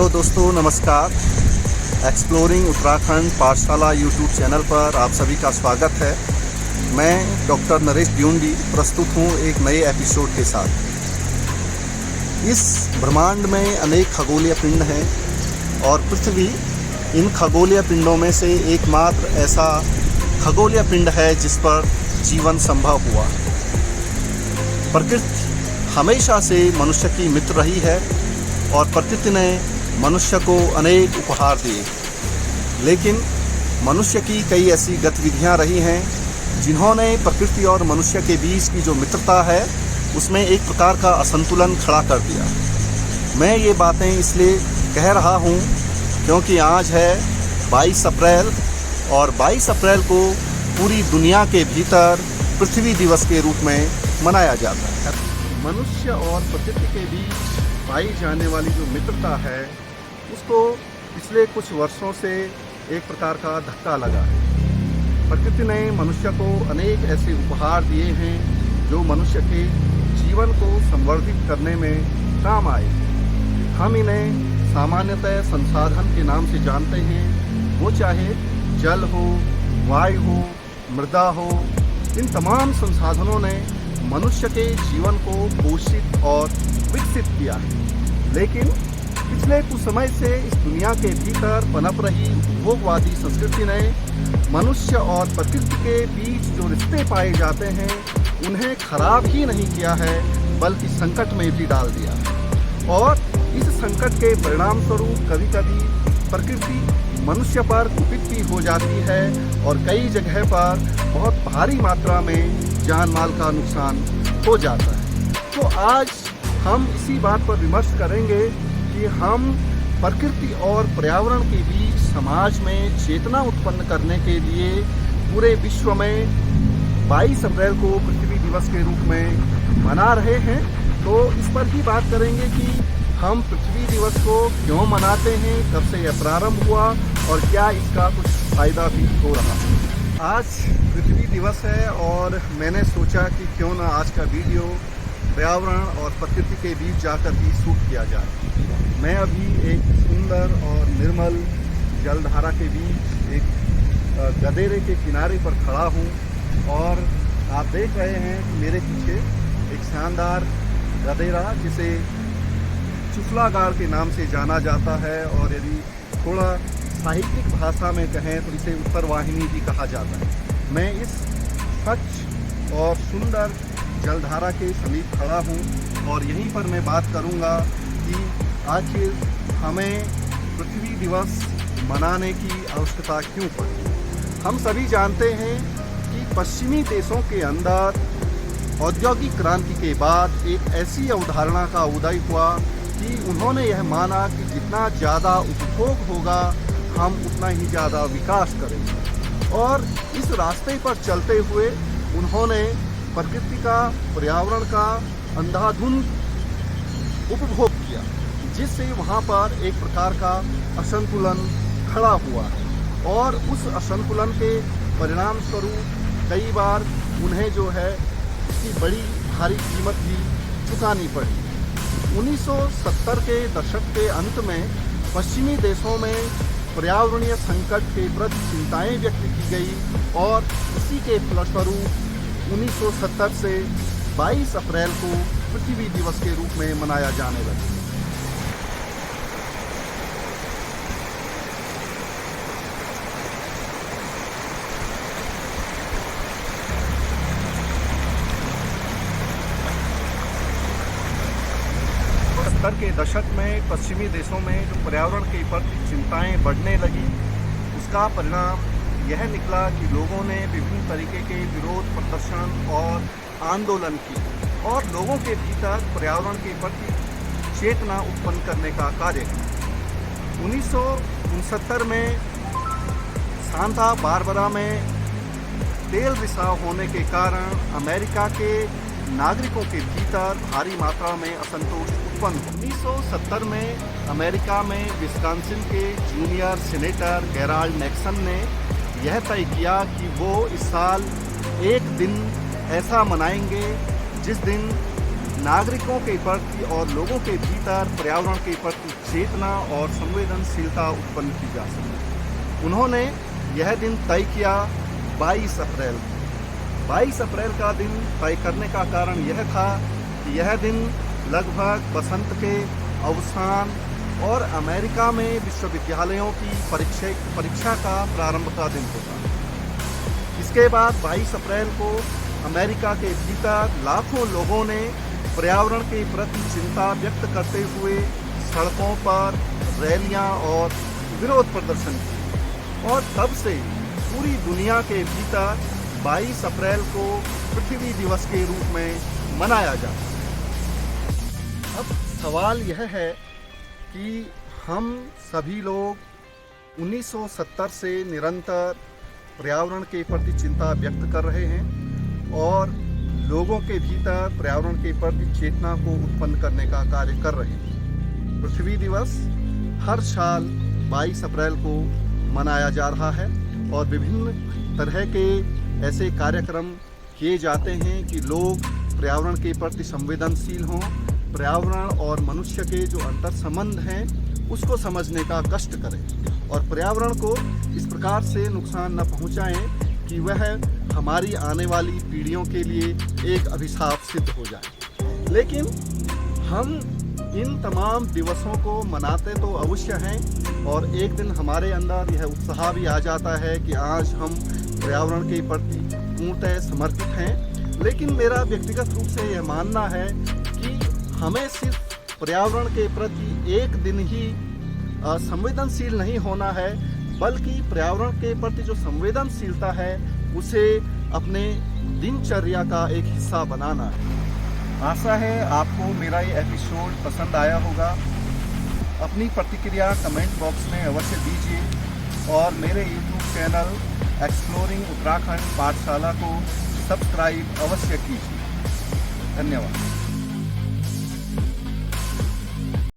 Hello दोस्तों, नमस्कार। Exploring Uttarakhand पाठशाला यूट्यूब चैनल पर आप सभी का स्वागत है। मैं डॉक्टर नरेश ड्यूंडी प्रस्तुत हूँ एक नए एपिसोड के साथ। इस ब्रह्मांड में अनेक खगोलीय पिंड हैं और पृथ्वी इन खगोलीय पिंडों में से एकमात्र ऐसा खगोलीय पिंड है जिस पर जीवन संभव हुआ। प्रकृति हमेशा से मनुष्य की मित्र रही है और प्रकृति ने मनुष्य को अनेक उपहार दिए, लेकिन मनुष्य की कई ऐसी गतिविधियां रही हैं जिन्होंने प्रकृति और मनुष्य के बीच की जो मित्रता है उसमें एक प्रकार का असंतुलन खड़ा कर दिया। मैं ये बातें इसलिए कह रहा हूँ क्योंकि आज है 22 अप्रैल और 22 अप्रैल को पूरी दुनिया के भीतर पृथ्वी दिवस के रूप में मनाया जाता है। मनुष्य और प्रकृति के बीच पाई जाने वाली जो मित्रता है उसको पिछले कुछ वर्षों से एक प्रकार का धक्का लगा है। प्रकृति ने मनुष्य को अनेक ऐसे उपहार दिए हैं जो मनुष्य के जीवन को संवर्धित करने में काम आए। हम इन्हें सामान्यतः संसाधन के नाम से जानते हैं, वो चाहे जल हो, वायु हो, मृदा हो। इन तमाम संसाधनों ने मनुष्य के जीवन को पोषित और विकसित किया है, लेकिन पिछले कुछ समय से इस दुनिया के भीतर पनप रही उपभोगवादी संस्कृति ने मनुष्य और प्रकृति के बीच जो रिश्ते पाए जाते हैं उन्हें खराब ही नहीं किया है बल्कि संकट में भी डाल दिया। और इस संकट के परिणाम स्वरूप कभी कभी प्रकृति मनुष्य पर कुपित भी हो जाती है और कई जगह पर बहुत भारी मात्रा में जान माल का नुकसान हो जाता है। तो आज हम इसी बात पर विमर्श करेंगे कि हम प्रकृति और पर्यावरण के बीच समाज में चेतना उत्पन्न करने के लिए पूरे विश्व में 22 अप्रैल को पृथ्वी दिवस के रूप में मना रहे हैं। तो इस पर ही बात करेंगे कि हम पृथ्वी दिवस को क्यों मनाते हैं, कब से यह प्रारंभ हुआ और क्या इसका कुछ फायदा भी हो रहा है। आज पृथ्वी दिवस है और मैंने सोचा कि क्यों ना आज का वीडियो पर्यावरण और प्रकृति के बीच जाकर ही शूट किया जाए। मैं अभी एक सुंदर और निर्मल जलधारा के बीच एक गदेरे के किनारे पर खड़ा हूँ और आप देख रहे हैं कि मेरे पीछे एक शानदार गदेरा जिसे चुफलागाड़ के नाम से जाना जाता है और यदि थोड़ा साहित्यिक भाषा में कहें तो इसे उत्तर वाहिनी भी कहा जाता है। मैं इस स्वच्छ और सुंदर जलधारा के समीप खड़ा हूँ और यहीं पर मैं बात करूँगा कि आखिर हमें पृथ्वी दिवस मनाने की आवश्यकता क्यों पड़ी। हम सभी जानते हैं कि पश्चिमी देशों के अंदर औद्योगिक क्रांति के बाद एक ऐसी अवधारणा का उदय हुआ कि उन्होंने यह माना कि जितना ज़्यादा उपभोग होगा हम उतना ही ज़्यादा विकास करेंगे और इस रास्ते पर चलते हुए उन्होंने प्रकृति का, पर्यावरण का अंधाधुंध उपभोग किया, जिससे वहाँ पर एक प्रकार का असंतुलन खड़ा हुआ है और उस असंतुलन के परिणाम स्वरूप कई बार उन्हें जो है इसकी बड़ी भारी कीमत भी चुकानी पड़ी। 1970 के दशक के अंत में पश्चिमी देशों में पर्यावरणीय संकट के प्रति चिंताएं व्यक्त की गई और इसी के फलस्वरूप 1970 से 22 अप्रैल को पृथ्वी दिवस के रूप में मनाया जाने लगा। सत्तर के दशक में पश्चिमी देशों में जो पर्यावरण के प्रति चिंताएं बढ़ने लगी, उसका परिणाम यह निकला कि लोगों ने विभिन्न तरीके के विरोध प्रदर्शन और आंदोलन की और लोगों के भीतर पर्यावरण के प्रति चेतना उत्पन्न करने का कार्य किया। 1969 में सांता बारबरा में तेल रिसाव होने के कारण अमेरिका के नागरिकों के भीतर भारी मात्रा में असंतोष उत्पन्न हुआ। 1970 में अमेरिका में विस्कॉन्सिन के जूनियर सीनेटर गेराल्ड नैक्सन ने यह तय किया कि वो इस साल एक दिन ऐसा मनाएंगे जिस दिन नागरिकों के प्रति और लोगों के भीतर पर्यावरण के प्रति चेतना और संवेदनशीलता उत्पन्न की जा सके। उन्होंने यह दिन तय किया 22 अप्रैल को। 22 अप्रैल का दिन तय करने का कारण यह था कि यह दिन लगभग बसंत के अवसान और अमेरिका में विश्वविद्यालयों की परीक्षा का प्रारंभ का दिन होता है। इसके बाद 22 अप्रैल को अमेरिका के भीतर लाखों लोगों ने पर्यावरण के प्रति चिंता व्यक्त करते हुए सड़कों पर रैलियां और विरोध प्रदर्शन किए और तब से पूरी दुनिया के भीतर 22 अप्रैल को पृथ्वी दिवस के रूप में मनाया जाता है। अब सवाल यह है कि हम सभी लोग 1970 से निरंतर पर्यावरण के प्रति चिंता व्यक्त कर रहे हैं और लोगों के भीतर पर्यावरण के प्रति चेतना को उत्पन्न करने का कार्य कर रहे हैं। पृथ्वी दिवस हर साल 22 अप्रैल को मनाया जा रहा है और विभिन्न तरह के ऐसे कार्यक्रम किए जाते हैं कि लोग पर्यावरण के प्रति संवेदनशील हों, पर्यावरण और मनुष्य के जो अंतर संबंध हैं उसको समझने का कष्ट करें और पर्यावरण को इस प्रकार से नुकसान न पहुंचाएं कि वह हमारी आने वाली पीढ़ियों के लिए एक अभिशाप सिद्ध हो जाए। लेकिन हम इन तमाम दिवसों को मनाते तो अवश्य हैं और एक दिन हमारे अंदर यह उत्साह भी आ जाता है कि आज हम पर्यावरण के प्रति पूर्णतः समर्पित हैं। लेकिन मेरा व्यक्तिगत रूप से यह मानना है कि हमें सिर्फ पर्यावरण के प्रति एक दिन ही संवेदनशील नहीं होना है, बल्कि पर्यावरण के प्रति जो संवेदनशीलता है उसे अपने दिनचर्या का एक हिस्सा बनाना है। आशा है आपको मेरा ये एपिसोड पसंद आया होगा। अपनी प्रतिक्रिया कमेंट बॉक्स में अवश्य दीजिए और मेरे YouTube चैनल एक्सप्लोरिंग उत्तराखंड पाठशाला को सब्सक्राइब अवश्य कीजिए। धन्यवाद।